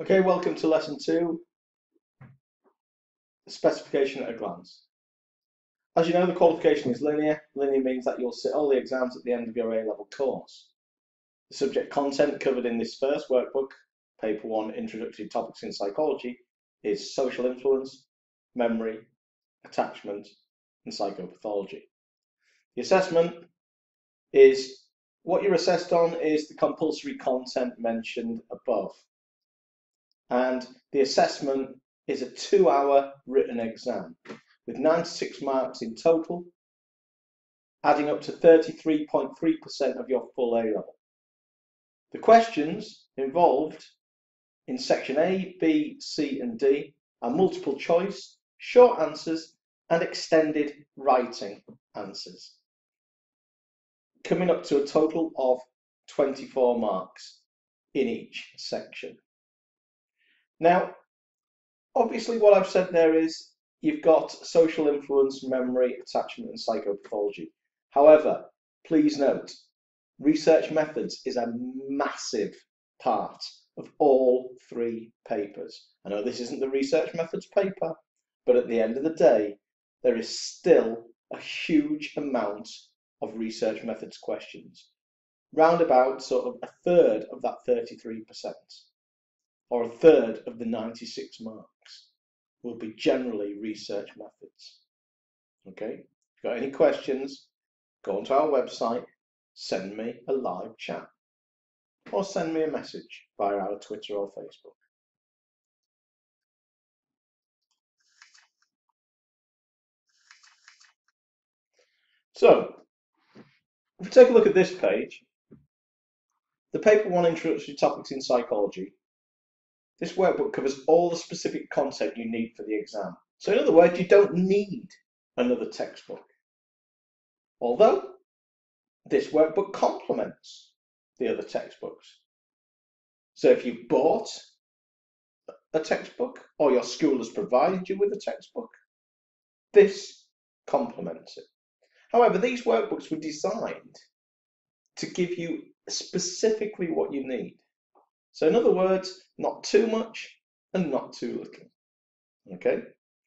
Okay, welcome to lesson 2, specification at a glance. As you know, the qualification is linear. Linear means that you'll sit all the exams at the end of your A-level course. The subject content covered in this first workbook, paper 1, Introductory Topics in Psychology, is social influence, memory, attachment, and psychopathology. The assessment is, what you're assessed on is the compulsory content mentioned above. And the assessment is a 2-hour written exam with 96 marks in total, adding up to 33.3% of your full A-level. The questions involved in section A, B, C and D are multiple choice, short answers and extended writing answers, coming up to a total of 24 marks in each section. Now, obviously what I've said there is you've got social influence, memory, attachment and psychopathology. However, please note, research methods is a massive part of all 3 papers. I know this isn't the research methods paper, but at the end of the day, there is still a huge amount of research methods questions. Round about sort of a third of that 33%, or a third of the 96 marks, will be generally research methods. Okay, if you've got any questions, go onto our website, send me a live chat, or send me a message via our Twitter or Facebook. So, if we take a look at this page, the paper 1 Introductory Topics in Psychology, this workbook covers all the specific content you need for the exam. So in other words, you don't need another textbook. Although, this workbook complements the other textbooks. So if you bought a textbook or your school has provided you with a textbook, this complements it. However, these workbooks were designed to give you specifically what you need. So in other words, not too much and not too little. Okay?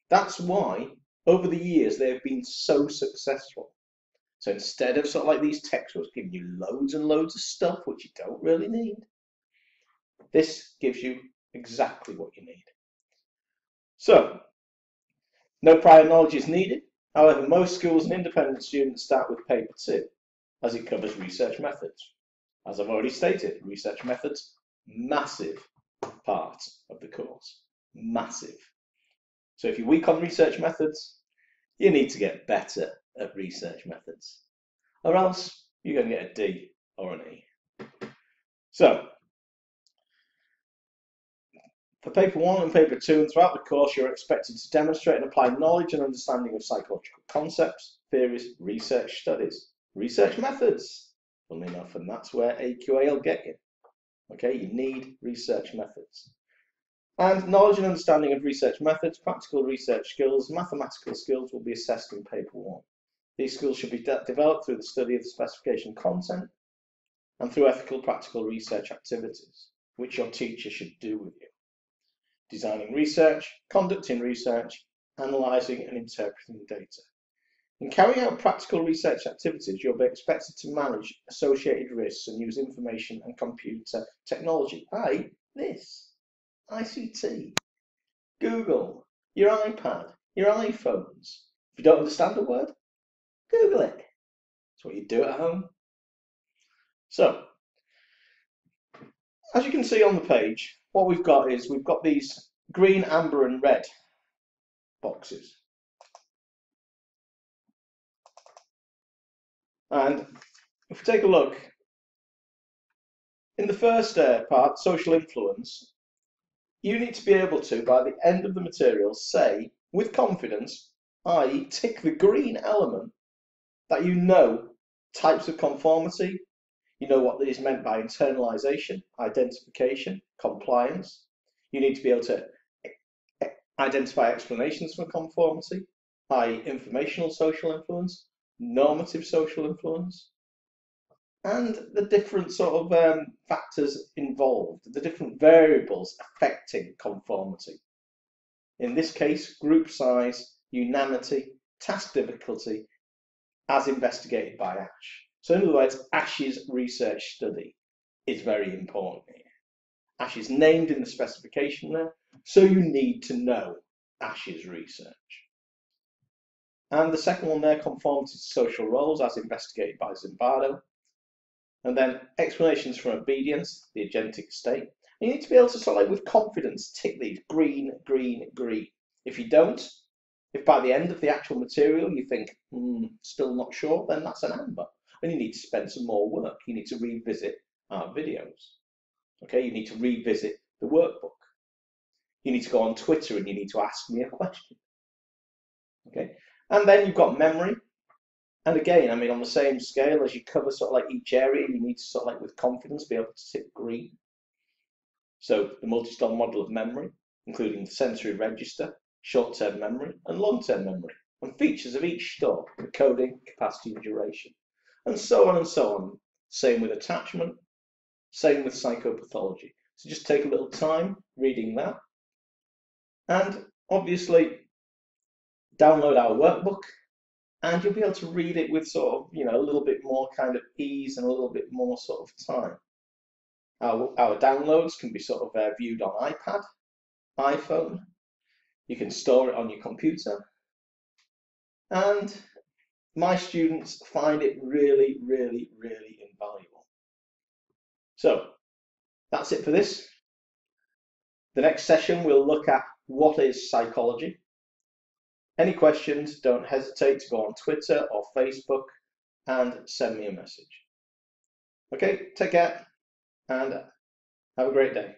That's why over the years they have been so successful. So instead of sort of like these textbooks giving you loads and loads of stuff which you don't really need, this gives you exactly what you need. So, no prior knowledge is needed. However, most schools and independent students start with paper 2, as it covers research methods. As I've already stated, research methods, massive part of the course. Massive. So if you're weak on research methods, you need to get better at research methods, or else you're going to get a D or an E. So, for paper 1 and paper 2 and throughout the course, you're expected to demonstrate and apply knowledge and understanding of psychological concepts, theories, research studies, research methods, funnily enough, and that's where AQA will get you. Okay, you need research methods. And knowledge and understanding of research methods, practical research skills, mathematical skills will be assessed in paper 1. These skills should be developed through the study of the specification content and through ethical practical research activities, which your teacher should do with you. Designing research, conducting research, analysing and interpreting data. In carrying out practical research activities, you'll be expected to manage associated risks and use information and computer technology, i.e. this, ICT, Google, your iPad, your iPhones. If you don't understand a word, Google it. That's what you do at home. So, as you can see on the page, what we've got is we've got these green, amber and red boxes. And if we take a look, in the first part, social influence, you need to be able to, by the end of the material, say with confidence, i.e. tick the green element, that you know types of conformity, you know what is meant by internalization, identification, compliance. You need to be able to identify explanations for conformity, i.e. informational social influence, normative social influence, and the different sort of factors involved, the different variables affecting conformity. In this case, group size, unanimity, task difficulty, as investigated by Ash. So in other words, Ash's research study is very important here. Ash is named in the specification there, so you need to know Ash's research. And the second one there, conformity to social roles, as investigated by Zimbardo. And then explanations from obedience, the agentic state. You need to be able to sort of with confidence tick these green, green, green. If you don't, if by the end of the actual material you think, still not sure, then that's an amber. And you need to spend some more work. You need to revisit our videos. Okay, you need to revisit the workbook. You need to go on Twitter and you need to ask me a question. Okay, and then you've got memory. And again, I mean, on the same scale as you cover sort of like each area, you need to sort of like with confidence be able to tick green. So the multi-style model of memory, including the sensory register, short-term memory, and long-term memory, and features of each store, the coding, capacity, and duration, and so on and so on. Same with attachment, same with psychopathology. So just take a little time reading that, and obviously download our workbook, and you'll be able to read it with sort of, a little bit more kind of ease and a little bit more sort of time. Our downloads can be sort of viewed on iPad, iPhone. You can store it on your computer. And my students find it really, really, really invaluable. So that's it for this. The next session we'll look at what is psychology. Any questions, don't hesitate to go on Twitter or Facebook and send me a message. Okay, take care and have a great day.